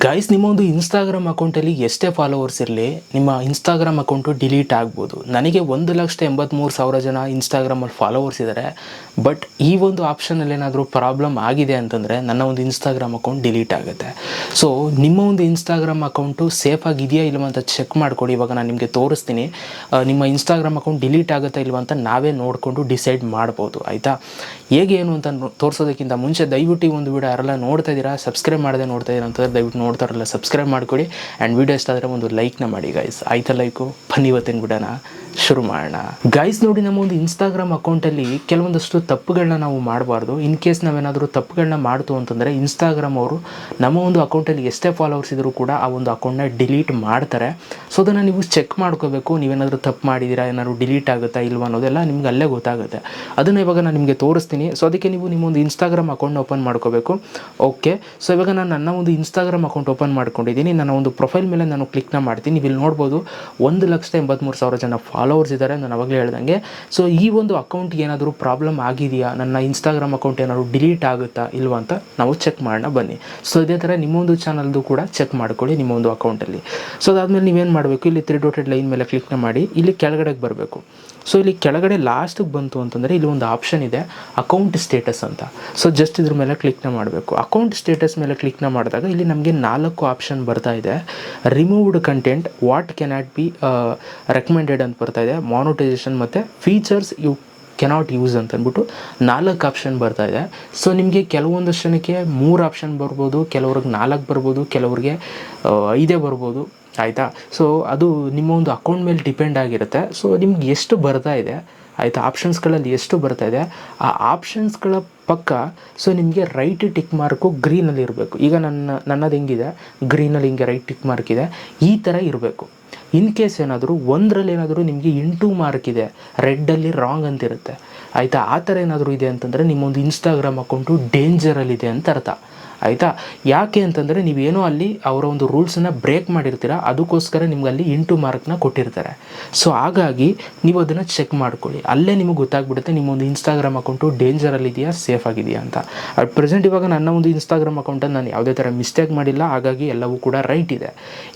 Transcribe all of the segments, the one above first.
Guys, ನಿಮ್ಮ ಒಂದು Instagram ಅಕೌಂಟಲ್ಲಿ ಎಷ್ಟೇ ಫಾಲೋವರ್ಸ್ ಇರಲಿ, ನಿಮ್ಮ ಇನ್ಸ್ಟಾಗ್ರಾಮ್ ಅಕೌಂಟು ಡಿಲೀಟ್ ಆಗ್ಬೋದು. ನನಗೆ 1,83,000 ಜನ ಇನ್ಸ್ಟಾಗ್ರಾಮಲ್ಲಿ ಫಾಲೋವರ್ಸ್ ಇದ್ದಾರೆ. ಬಟ್ ಈ ಒಂದು ಆಪ್ಷನಲ್ಲಿ ಏನಾದರೂ ಪ್ರಾಬ್ಲಮ್ ಆಗಿದೆ ಅಂತಂದರೆ ನನ್ನ ಒಂದು ಇನ್ಸ್ಟಾಗ್ರಾಮ್ ಅಕೌಂಟ್ ಡಿಲೀಟ್ ಆಗುತ್ತೆ. ಸೊ ನಿಮ್ಮ ಒಂದು ಇನ್ಸ್ಟಾಗ್ರಾಮ್ ಅಕೌಂಟು ಸೇಫ್ ಆಗಿದೆಯಾ ಇಲ್ವ ಅಂತ ಚೆಕ್ ಮಾಡಿಕೊಡಿ. ಇವಾಗ ನಾನು ನಿಮಗೆ ತೋರಿಸ್ತೀನಿ. ನಿಮ್ಮ ಇನ್ಸ್ಟಾಗ್ರಾಮ್ ಅಕೌಂಟ್ ಡಿಲೀಟ್ ಆಗುತ್ತಾ ಇಲ್ವ ಅಂತ ನಾವೇ ನೋಡಿಕೊಂಡು ಡಿಸೈಡ್ ಮಾಡ್ಬೋದು, ಆಯಿತಾ. ಹೇಗೆ ಏನು ಅಂತ ತೋರಿಸೋದಕ್ಕಿಂತ ಮುಂಚೆ ದಯವಿಟ್ಟು ಈ ಒಂದು ವಿಡಿಯೋ ಯಾರೆಲ್ಲ ನೋಡ್ತಾ ಇದ್ದೀರಾ, ಸಬ್ಸ್ಕ್ರೈಬ್ ಮಾಡದೆ ನೋಡ್ತಾ ಇದ್ದೀರಾ ಅಂತಂದರೆ ದಯವಿಟ್ಟು ನೋಡ್ತಾರಲ್ಲ ಸಬ್ಸ್ಕ್ರೈಬ್ ಮಾಡಿಕೊಡಿ. ಆ್ಯಂಡ್ ವಿಡಿಯೋ ಇಷ್ಟ ಆದರೆ ಒಂದು ಲೈಕ್ನ ಮಾಡಿ ಗೈಸ್. ಆಯ್ತಾ ಲೈಕು? ಬನ್ನಿ ಇವತ್ತಿನ ವಿಡಿಯೋನ ಶುರು ಮಾಡೋಣ. ಗೈಸ್ ನೋಡಿ, ನಮ್ಮ ಒಂದು ಇನ್ಸ್ಟಾಗ್ರಾಮ್ ಅಕೌಂಟಲ್ಲಿ ಕೆಲವೊಂದಷ್ಟು ತಪ್ಪುಗಳನ್ನ ನಾವು ಮಾಡಬಾರ್ದು. ಇನ್ ಕೇಸ್ ನಾವೇನಾದರೂ ತಪ್ಪುಗಳನ್ನ ಮಾಡ್ತು ಅಂತಂದರೆ ಇನ್ಸ್ಟಾಗ್ರಾಮ್ ಅವರು ನಮ್ಮ ಒಂದು ಅಕೌಂಟಲ್ಲಿ ಎಷ್ಟೇ ಫಾಲೋವರ್ಸ್ ಇದ್ದರೂ ಕೂಡ ಆ ಒಂದು ಅಕೌಂಟ್ನ ಡಿಲೀಟ್ ಮಾಡ್ತಾರೆ. ಸೊ ಅದನ್ನು ನೀವು ಚೆಕ್ ಮಾಡ್ಕೋಬೇಕು. ನೀವೇನಾದರೂ ತಪ್ಪು ಮಾಡಿದ್ದೀರಾ, ಏನಾದರೂ ಡಿಲೀಟ್ ಆಗುತ್ತಾ ಇಲ್ವಾ ಅನ್ನೋದೆಲ್ಲ ನಿಮ್ಗೆ ಅಲ್ಲೇ ಗೊತ್ತಾಗುತ್ತೆ. ಅದನ್ನು ಇವಾಗ ನಾನು ನಿಮಗೆ ತೋರಿಸ್ತೀನಿ. ಸೊ ಅದಕ್ಕೆ ನೀವು ನಿಮ್ಮ ಒಂದು ಇನ್ಸ್ಟಾಗ್ರಾಮ್ ಅಕೌಂಟ್ನ ಓಪನ್ ಮಾಡ್ಕೋಬೇಕು. ಓಕೆ, ಸೊ ಇವಾಗ ನಾನು ನನ್ನ ಒಂದು ಇನ್ಸ್ಟಾಗ್ರಾಮ್ ಅಕೌಂಟ್ ಓಪನ್ ಮಾಡ್ಕೊಂಡಿದ್ದೀನಿ. ನನ್ನ ಒಂದು ಪ್ರೊಫೈಲ್ ಮೇಲೆ ನಾನು ಕ್ಲಿಕ್ನ ಮಾಡ್ತೀನಿ. ನೀವು ಇಲ್ಲಿ ನೋಡ್ಬೋದು 1,83,000 ಜನ ಫಾಲೋವರ್ಸ್ ಇದ್ದಾರೆ, ನಾನು ಅವಾಗಲೇ ಹೇಳ್ದಂಗೆ. ಸೊ ಈ ಒಂದು ಅಕೌಂಟ್ಗೆ ಏನಾದರೂ ಪ್ರಾಬ್ಲಮ್ ಆಗಿದೆಯಾ, ನನ್ನ ಇನ್ಸ್ಟಾಗ್ರಾಮ್ ಅಕೌಂಟ್ ಏನಾದರೂ ಡಿಲೀಟ್ ಆಗುತ್ತಾ ಇಲ್ವಾ ಅಂತ ನಾವು ಚೆಕ್ ಮಾಡೋಣ ಬನ್ನಿ. ಸೊ ಇದೇ ಥರ ನಿಮ್ಮೊಂದು ಚಾನಲ್ದು ಕೂಡ ಚೆಕ್ ಮಾಡ್ಕೊಳ್ಳಿ ನಿಮ್ಮ ಒಂದು ಅಕೌಂಟಲ್ಲಿ. ಸೊ ಅದಾದಮೇಲೆ ನೀವೇನು ಮಾಡಬೇಕು, ಇಲ್ಲಿ 3 ಡಾಟೆಡ್ ಲೈನ್ ಮೇಲೆ ಕ್ಲಿಕ್ನ ಮಾಡಿ ಇಲ್ಲಿ ಕೆಳಗಡೆಗೆ ಬರಬೇಕು. ಸೊ ಇಲ್ಲಿ ಕೆಳಗಡೆ ಲಾಸ್ಟಿಗೆ ಬಂತು ಅಂತಂದರೆ ಇಲ್ಲಿ ಒಂದು ಆಪ್ಷನ್ ಇದೆ ಅಕೌಂಟ್ ಸ್ಟೇಟಸ್ ಅಂತ. ಸೊ ಜಸ್ಟ್ ಇದ್ರ ಮೇಲೆ ಕ್ಲಿಕ್ನ ಮಾಡಬೇಕು. ಅಕೌಂಟ್ ಸ್ಟೇಟಸ್ ಮೇಲೆ ಕ್ಲಿಕ್ನ ಮಾಡಿದಾಗ ಇಲ್ಲಿ ನಮಗೆ 4 ಆಪ್ಷನ್ ಬರ್ತಾ ಇದೆ. Removed content, what cannot be recommended ಅಂತ ಬರ್ತಾ ಇದೆ, ಮಾನಿಟೈಸೇಷನ್ ಮತ್ತು ಫೀಚರ್ಸ್ ಯು ಕೆನಾಟ್ ಯೂಸ್ ಅಂತ ಅಂದ್ಬಿಟ್ಟು 4 ಆಪ್ಷನ್ ಬರ್ತಾ ಇದೆ. ಸೊ ನಿಮಗೆ ಕೆಲವೊಂದಷ್ಟು ಜನಕ್ಕೆ 3 ಆಪ್ಷನ್ ಬರ್ಬೋದು, ಕೆಲವ್ರಿಗೆ 4 ಬರ್ಬೋದು, ಕೆಲವ್ರಿಗೆ 5 ಬರ್ಬೋದು, ಆಯಿತಾ. ಸೊ ಅದು ನಿಮ್ಮ ಒಂದು ಅಕೌಂಟ್ ಮೇಲೆ ಡಿಪೆಂಡ್ ಆಗಿರುತ್ತೆ. ಸೊ ನಿಮ್ಗೆ ಎಷ್ಟು ಬರ್ತಾ ಇದೆ, ಆಯಿತಾ, ಆಪ್ಷನ್ಸ್ಗಳಲ್ಲಿ ಎಷ್ಟು ಬರ್ತಾ ಇದೆ ಆ ಆಪ್ಷನ್ಸ್ಗಳ ಪಕ್ಕ ಸೊ ನಿಮಗೆ ರೈಟ್ ಟಿಕ್ ಮಾರ್ಕು ಗ್ರೀನಲ್ಲಿ ಇರಬೇಕು. ಈಗ ನನ್ನದು ಹೆಂಗಿದೆ, ಗ್ರೀನಲ್ಲಿ ಹಿಂಗೆ ರೈಟ್ ಟಿಕ್ ಮಾರ್ಕ್ ಇದೆ, ಈ ಥರ ಇರಬೇಕು. ಇನ್ ಕೇಸ್ ಏನಾದರೂ ಒಂದರಲ್ಲಿ ಏನಾದರೂ ನಿಮಗೆ ಇಂಟು ಮಾರ್ಕ್ ಇದೆ, ರೆಡ್ಡಲ್ಲಿ ರಾಂಗ್ ಅಂತಿರುತ್ತೆ, ಆಯಿತಾ. ಆ ಥರ ಏನಾದರೂ ಇದೆ ಅಂತಂದರೆ ನಿಮ್ಮೊಂದು ಇನ್ಸ್ಟಾಗ್ರಾಮ್ ಅಕೌಂಟು ಡೇಂಜರಲ್ಲಿದೆ ಅಂತ ಅರ್ಥ, ಆಯಿತಾ. ಯಾಕೆ ಅಂತಂದರೆ ನೀವೇನೋ ಅಲ್ಲಿ ಅವರ ಒಂದು ರೂಲ್ಸನ್ನು ಬ್ರೇಕ್ ಮಾಡಿರ್ತೀರ, ಅದಕ್ಕೋಸ್ಕರ ನಿಮ್ಗೆ ಅಲ್ಲಿ ಇಂಟು ಮಾರ್ಕ್ನ ಕೊಟ್ಟಿರ್ತಾರೆ. ಸೊ ಹಾಗಾಗಿ ನೀವು ಅದನ್ನು ಚೆಕ್ ಮಾಡ್ಕೊಳ್ಳಿ. ಅಲ್ಲೇ ನಿಮಗೆ ಗೊತ್ತಾಗ್ಬಿಡುತ್ತೆ ನಿಮ್ಮೊಂದು ಇನ್ಸ್ಟಾಗ್ರಾಮ್ ಅಕೌಂಟು ಡೇಂಜರಲ್ಲಿದೆಯಾ, ಸೇಫ್ ಆಗಿದೆಯಾ ಅಂತ. ಅಟ್ ಪ್ರೆಸೆಂಟ್ ಇವಾಗ ನನ್ನ ಒಂದು ಇನ್ಸ್ಟಾಗ್ರಾಮ್ ಅಕೌಂಟಲ್ಲಿ ನಾನು ಯಾವುದೇ ಥರ ಮಿಸ್ಟೇಕ್ ಮಾಡಿಲ್ಲ, ಹಾಗಾಗಿ ಎಲ್ಲವೂ ಕೂಡ ರೈಟ್ ಇದೆ.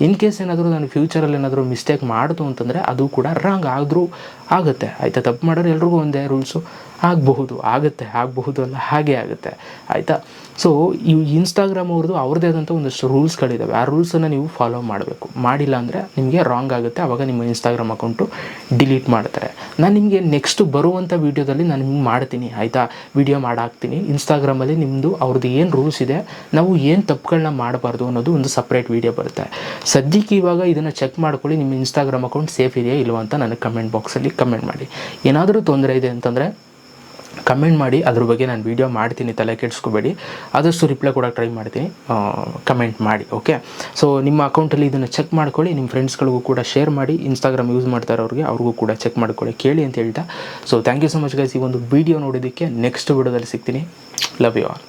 ಇನ್ ಕೇಸ್ ಏನಾದರೂ ನಾನು ಫ್ಯೂಚರಲ್ಲಿ ಏನಾದರೂ ಮಿಸ್ಟೇಕ್ ಮಾಡ್ತು ಅಂತಂದರೆ ಅದು ಕೂಡ ರಾಂಗ್ ಆದರೂ ಆಗುತ್ತೆ, ಆಯಿತಾ. ತಪ್ಪು ಮಾಡೋರು ಎಲ್ರಿಗೂ ಒಂದೇ ರೂಲ್ಸು, ಆಗಬಹುದು ಅಲ್ಲ, ಹಾಗೆ ಆಗುತ್ತೆ, ಆಯಿತಾ. ಸೊ ಈ ಇನ್ಸ್ಟಾಗ್ರಾಮ್ ಅವ್ರದ್ದೇ ಆದಂಥ ಒಂದಷ್ಟು ರೂಲ್ಸ್ಗಳಿದ್ದಾವೆ. ಆ ರೂಲ್ಸನ್ನು ನೀವು ಫಾಲೋ ಮಾಡಬೇಕು. ಮಾಡಿಲ್ಲ ಅಂದರೆ ನಿಮಗೆ ರಾಂಗ್ ಆಗುತ್ತೆ, ಆವಾಗ ನಿಮ್ಮ ಇನ್ಸ್ಟಾಗ್ರಾಮ್ ಅಕೌಂಟು ಡಿಲೀಟ್ ಮಾಡ್ತಾರೆ. ನಾನು ನಿಮಗೆ ನೆಕ್ಸ್ಟ್ ಬರುವಂಥ ವೀಡಿಯೋದಲ್ಲಿ ನಾನು ನಿಮ್ಗೆ ಮಾಡ್ತೀನಿ, ಆಯಿತಾ. ವೀಡಿಯೋ ಮಾಡಾಕ್ತೀನಿ ಇನ್ಸ್ಟಾಗ್ರಾಮಲ್ಲಿ ನಿಮ್ಮದು ಅವ್ರದ್ದು ಏನು ರೂಲ್ಸ್ ಇದೆ, ನಾವು ಏನು ತಪ್ಪುಗಳನ್ನ ಮಾಡಬಾರ್ದು ಅನ್ನೋದು ಒಂದು ಸಪ್ರೇಟ್ ವೀಡಿಯೋ ಬರುತ್ತೆ. ಸದ್ಯಕ್ಕೆ ಇವಾಗ ಇದನ್ನು ಚೆಕ್ ಮಾಡ್ಕೊಳ್ಳಿ, ನಿಮ್ಮ ಇನ್ಸ್ಟಾಗ್ರಾಮ್ ಅಕೌಂಟ್ ಸೇಫ್ ಇದೆಯಾ ಇಲ್ವಾ ಅಂತ ನನಗೆ ಕಮೆಂಟ್ ಬಾಕ್ಸಲ್ಲಿ ಕಮೆಂಟ್ ಮಾಡಿ. ಏನಾದರೂ ತೊಂದರೆ ಇದೆ ಅಂತಂದರೆ ಕಮೆಂಟ್ ಮಾಡಿ, ಅದ್ರ ಬಗ್ಗೆ ನಾನು ವೀಡಿಯೋ ಮಾಡ್ತೀನಿ, ತಲೆ ಕೆಡಿಸ್ಕೋಬೇಡಿ. ಆದಷ್ಟು ರಿಪ್ಲೈ ಕೊಡೋಕೆ ಟ್ರೈ ಮಾಡ್ತೀನಿ, ಕಮೆಂಟ್ ಮಾಡಿ, ಓಕೆ. ಸೊ ನಿಮ್ಮ ಅಕೌಂಟಲ್ಲಿ ಇದನ್ನು ಚೆಕ್ ಮಾಡ್ಕೊಳ್ಳಿ, ನಿಮ್ಮ ಫ್ರೆಂಡ್ಸ್ಗಳಿಗೂ ಕೂಡ ಶೇರ್ ಮಾಡಿ. ಇನ್ಸ್ಟಾಗ್ರಾಮ್ ಯೂಸ್ ಮಾಡ್ತಾರವ್ರಿಗೆ ಅವ್ರಿಗೂ ಕೂಡ ಚೆಕ್ ಮಾಡ್ಕೊಳ್ಳಿ, ಕೇಳಿ ಅಂತ ಹೇಳ್ತಾ. So thank you so much guys ಈ ಒಂದು ವೀಡಿಯೋ ನೋಡೋದಕ್ಕೆ. ನೆಕ್ಸ್ಟ್ ವೀಡಿಯೋದಲ್ಲಿ ಸಿಗ್ತೀನಿ. Love you all.